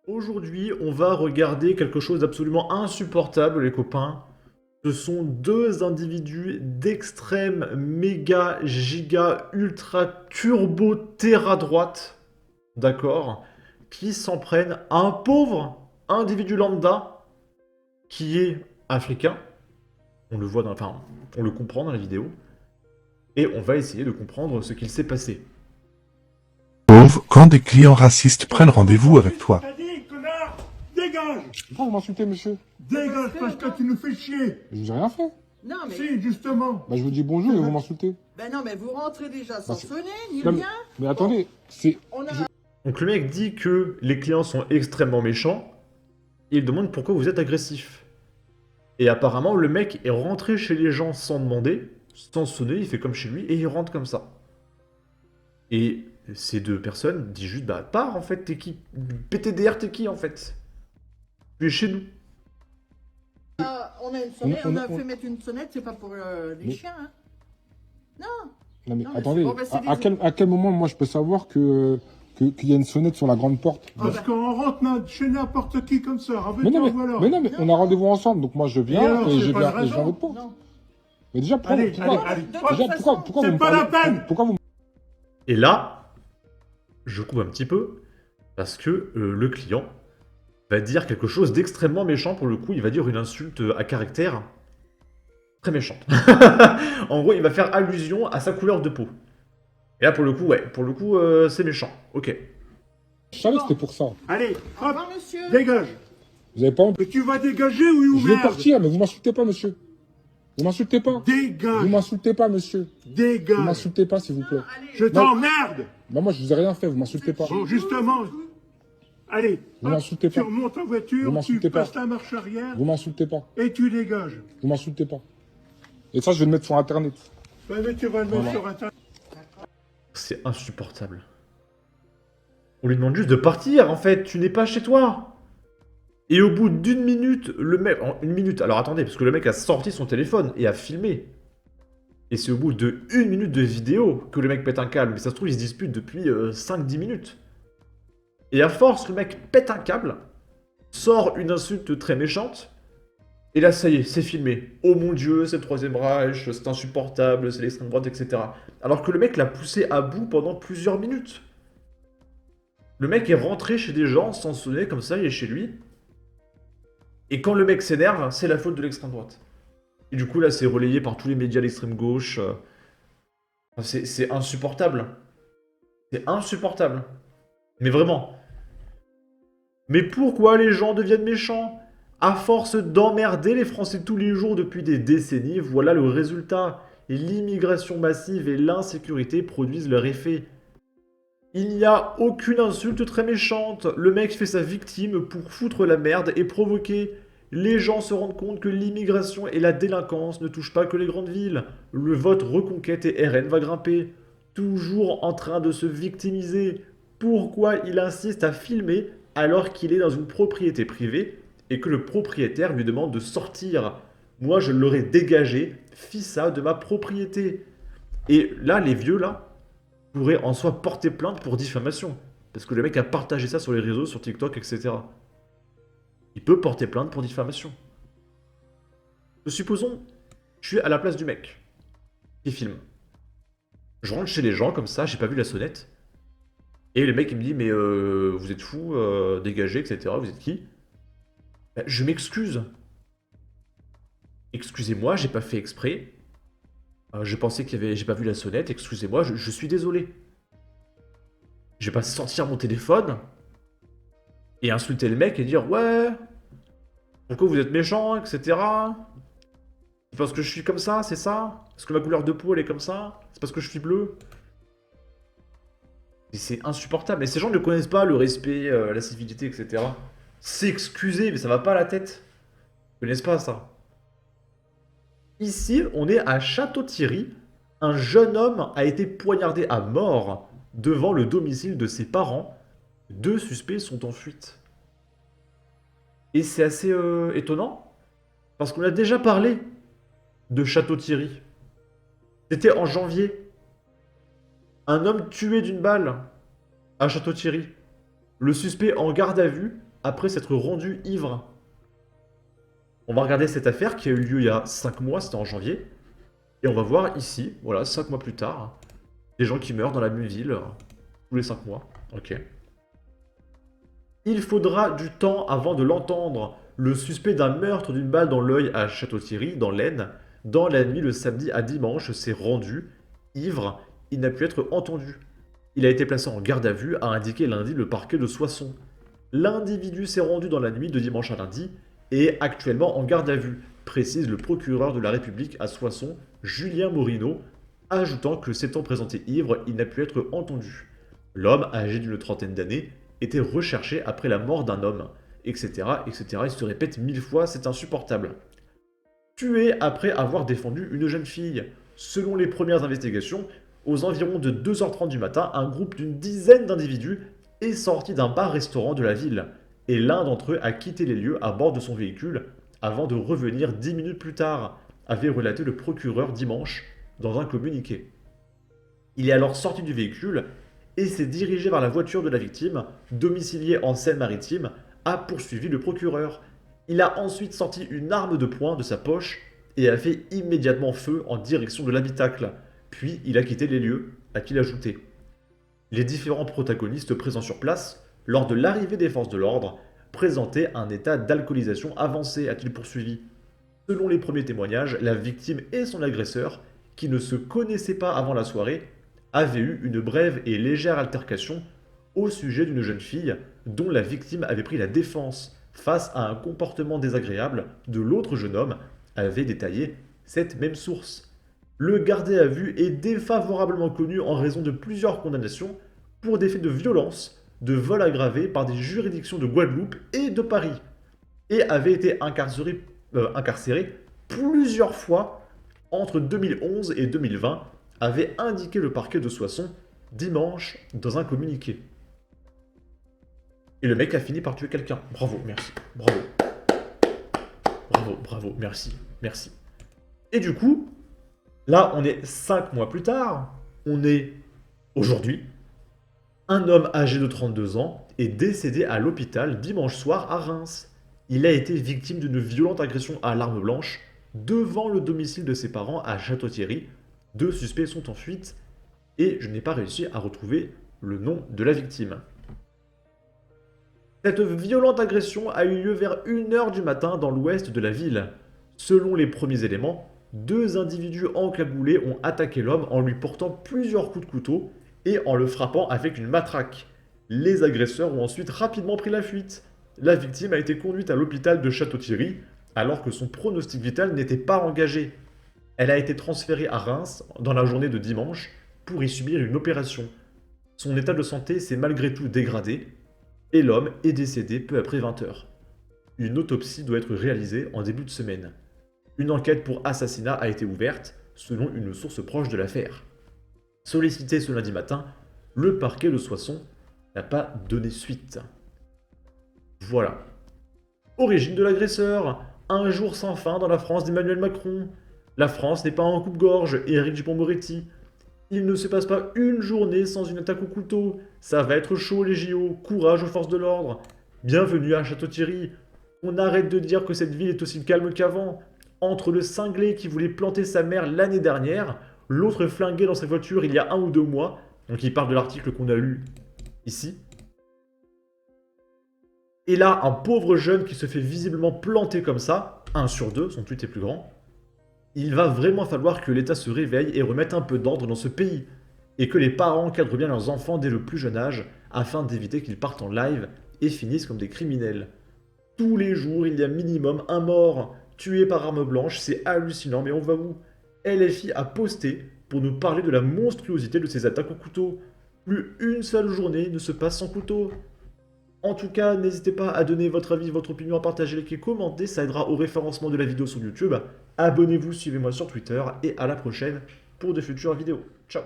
Aujourd'hui, on va regarder quelque chose d'absolument insupportable, les copains. Ce sont deux individus d'extrême méga giga ultra turbo terra droite, d'accord, qui s'en prennent à un pauvre individu lambda qui est africain. On le voit enfin, on le comprend dans la vidéo. Et on va essayer de comprendre ce qu'il s'est passé. Pauvre, quand des clients racistes prennent rendez-vous avec toi. T'as dit, connard, dégage. Pourquoi vous m'insultez, monsieur? Dégage parce que tu nous fais chier. Je vous ai rien fait. Non, mais... Si, justement. Bah, je vous dis bonjour et vous m'insultez. Ben non, mais vous rentrez déjà sans c'est- sonner, ni Non, rien. mais attendez, c'est... On a... Donc le mec dit que les clients sont extrêmement méchants. Et il demande pourquoi vous êtes agressif. Et apparemment, le mec est rentré chez les gens sans demander, sans sonner, il fait comme chez lui, et il rentre comme ça. Et ces deux personnes disent juste, bah pars en fait, t'es qui? PTDR, t'es qui en fait? Tu es chez nous. on a une sonnette, On- on, on- a on- fait mettre une sonnette, c'est pas pour les Mais- chiens, hein. Non. Non, mais Non, mais attendez, c'est- bon, bah, c'est à quel moment, moi, je peux savoir qu'il y a une sonnette sur la grande porte? Parce qu'on rentre chez n'importe qui comme ça. Avec Mais non, voilà. mais on a rendez-vous ensemble, donc moi, je Et viens alors, et c'est je pas viens de et je viens à raison. votre porte. Non. Mais déjà, pourquoi, Allez, pourquoi, allez, de allez. toute déjà, façon, pourquoi c'est vous me pas la parlez- peine. Pourquoi vous Et là, je coupe un petit peu, parce que le client va dire quelque chose d'extrêmement méchant pour le coup, il va dire une insulte à caractère très méchante. En gros, il va faire allusion à sa couleur de peau. Et là, pour le coup, ouais, c'est méchant. Ok. Je savais que c'était pour ça. Allez, Au hop, revoir, monsieur. dégage. Vous avez pas honte? Mais tu vas dégager ou Je vais merde. partir, mais vous m'insultez pas, monsieur. Vous m'insultez pas. Vous Dégage. m'insultez pas, monsieur. Vous Dégage. m'insultez pas, s'il vous plaît. Je t'emmerde. Bah, moi, je vous ai rien fait, vous m'insultez pas. Bon, justement. Allez, Vous hop, m'insultez tu pas. remontes en Vous voiture, tu m'insultez pas. passes la marche arrière Vous m'insultez pas. et tu dégages. Vous m'insultez pas. Et ça, je vais le mettre sur Internet. Ben, mais tu vas le mettre Voilà. sur Internet. C'est insupportable. On lui demande juste de partir, en fait, tu n'es pas chez toi. Et au bout d'une minute, le mec... Une minute, alors attendez, parce que le mec a sorti son téléphone et a filmé. Et c'est au bout de 1 minute de vidéo que le mec pète un câble. Mais ça se trouve, il se dispute depuis 5-10 minutes. Et à force, le mec pète un câble, sort une insulte très méchante, et là, ça y est, c'est filmé. Oh mon dieu, c'est le Troisième Reich, c'est insupportable, c'est l'extrême droite, etc. Alors que le mec l'a poussé à bout pendant plusieurs minutes. Le mec est rentré chez des gens sans sonner, comme ça, il est chez lui. Et quand le mec s'énerve, c'est la faute de l'extrême droite. Et du coup, là, c'est relayé par tous les médias d'extrême gauche. C'est insupportable. C'est insupportable. Mais vraiment. Mais pourquoi les gens deviennent méchants? À force d'emmerder les Français tous les jours depuis des décennies, voilà le résultat. L'immigration massive et l'insécurité produisent leur effet. Il n'y a aucune insulte très méchante. Le mec fait sa victime pour foutre la merde et provoquer. Les gens se rendent compte que l'immigration et la délinquance ne touchent pas que les grandes villes. Le vote Reconquête et RN va grimper. Toujours en train de se victimiser. Pourquoi il insiste à filmer alors qu'il est dans une propriété privée et que le propriétaire lui demande de sortir? Moi, je l'aurais dégagé, fissa de ma propriété. Et là, les vieux, là, pourraient en soi porter plainte pour diffamation. Parce que le mec a partagé ça sur les réseaux, sur TikTok, etc. Il peut porter plainte pour diffamation. Supposons, je suis à la place du mec qui filme. Je rentre chez les gens comme ça, j'ai pas vu la sonnette. Et le mec il me dit mais vous êtes fou, dégagez, etc. Vous êtes qui? Ben, je m'excuse. Excusez-moi, j'ai pas fait exprès. Je pensais qu'il y avait, j'ai pas vu la sonnette. Excusez-moi, je suis désolé. Je vais pas sortir mon téléphone et insulter le mec et dire ouais, pourquoi vous êtes méchant, etc. C'est parce que je suis comme ça, c'est ça? Parce que ma couleur de peau elle est comme ça? C'est parce que je suis bleu? Et c'est insupportable. Et ces gens ne connaissent pas le respect, la civilité, etc. S'excuser, mais ça va pas à la tête. Ils connaissent pas ça. Ici, on est à Château-Thierry. Un jeune homme a été poignardé à mort devant le domicile de ses parents. 2 suspects sont en fuite. Et c'est assez étonnant, parce qu'on a déjà parlé de Château-Thierry. C'était en janvier. Un homme tué d'une balle à Château-Thierry. Le suspect en garde à vue après s'être rendu ivre. On va regarder cette affaire qui a eu lieu il y a 5 mois, c'était en janvier. Et on va voir ici, voilà, 5 mois plus tard, des gens qui meurent dans la même ville, tous les 5 mois. Ok. Il faudra du temps avant de l'entendre. Le suspect d'un meurtre d'une balle dans l'œil à Château-Thierry, dans l'Aisne, dans la nuit le samedi à dimanche, s'est rendu ivre. Il n'a pu être entendu. Il a été placé en garde à vue, a indiqué lundi le parquet de Soissons. L'individu s'est rendu dans la nuit de dimanche à lundi et est actuellement en garde à vue, précise le procureur de la République à Soissons, Julien Morino, ajoutant que s'étant présenté ivre, il n'a pu être entendu. L'homme, âgé d'une trentaine d'années, était recherché après la mort d'un homme, etc., etc. Il se répète 1000 fois, c'est insupportable. Tué après avoir défendu une jeune fille. Selon les premières investigations, aux environs de 2h30 du matin, un groupe d'une dizaine d'individus est sorti d'un bar-restaurant de la ville, et l'un d'entre eux a quitté les lieux à bord de son véhicule avant de revenir 10 minutes plus tard, avait relaté le procureur dimanche dans un communiqué. Il est alors sorti du véhicule et s'est dirigé vers la voiture de la victime, domiciliée en Seine-Maritime, a poursuivi le procureur. Il a ensuite sorti une arme de poing de sa poche et a fait immédiatement feu en direction de l'habitacle. Puis il a quitté les lieux, a-t-il ajouté. Les différents protagonistes présents sur place, lors de l'arrivée des forces de l'ordre, présentaient un état d'alcoolisation avancé, a-t-il poursuivi. Selon les premiers témoignages, la victime et son agresseur, qui ne se connaissaient pas avant la soirée, avaient eu une brève et légère altercation au sujet d'une jeune fille dont la victime avait pris la défense face à un comportement désagréable de l'autre jeune homme, avait détaillé cette même source. Le gardé à vue est défavorablement connu en raison de plusieurs condamnations pour des faits de violence, de vol aggravé par des juridictions de Guadeloupe et de Paris, et avait été incarcéré plusieurs fois entre 2011 et 2020, avait indiqué le parquet de Soissons dimanche dans un communiqué. Et le mec a fini par tuer quelqu'un. Bravo, merci, bravo. Bravo, bravo, merci, merci. Et du coup, là on est 5 mois plus tard, on est aujourd'hui. Un homme âgé de 32 ans est décédé à l'hôpital dimanche soir à Reims. Il a été victime d'une violente agression à l'arme blanche devant le domicile de ses parents à Château-Thierry. 2 suspects sont en fuite et je n'ai pas réussi à retrouver le nom de la victime. Cette violente agression a eu lieu vers 1h du matin dans l'ouest de la ville. Selon les premiers éléments, 2 individus encagoulés ont attaqué l'homme en lui portant plusieurs coups de couteau et en le frappant avec une matraque. Les agresseurs ont ensuite rapidement pris la fuite. La victime a été conduite à l'hôpital de Château-Thierry alors que son pronostic vital n'était pas engagé. Elle a été transférée à Reims dans la journée de dimanche pour y subir une opération. Son état de santé s'est malgré tout dégradé et l'homme est décédé peu après 20h. Une autopsie doit être réalisée en début de semaine. Une enquête pour assassinat a été ouverte, selon une source proche de l'affaire. Sollicité ce lundi matin, le parquet de Soissons n'a pas donné suite. Voilà. Origine de l'agresseur. Un jour sans fin dans la France d'Emmanuel Macron. La France n'est pas en coupe-gorge, Éric Dupond-Moretti. Il ne se passe pas une journée sans une attaque au couteau. Ça va être chaud les JO, courage aux forces de l'ordre. Bienvenue à Château-Thierry. On arrête de dire que cette ville est aussi calme qu'avant. Entre le cinglé qui voulait planter sa mère l'année dernière, l'autre flingué dans sa voiture il y a 1 ou 2 mois, donc il parle de l'article qu'on a lu ici. Et là, un pauvre jeune qui se fait visiblement planter comme ça, 1 sur 2, son tweet est plus grand. Il va vraiment falloir que l'État se réveille et remette un peu d'ordre dans ce pays, et que les parents cadrent bien leurs enfants dès le plus jeune âge, afin d'éviter qu'ils partent en live et finissent comme des criminels. Tous les jours, il y a minimum un mort, tué par arme blanche, c'est hallucinant, mais on va où? LFI a posté pour nous parler de la monstruosité de ces attaques au couteau. Plus une seule journée ne se passe sans couteau. En tout cas, n'hésitez pas à donner votre avis, votre opinion, à partager, liker, commenter, ça aidera au référencement de la vidéo sur YouTube. Abonnez-vous, suivez-moi sur Twitter et à la prochaine pour de futures vidéos. Ciao!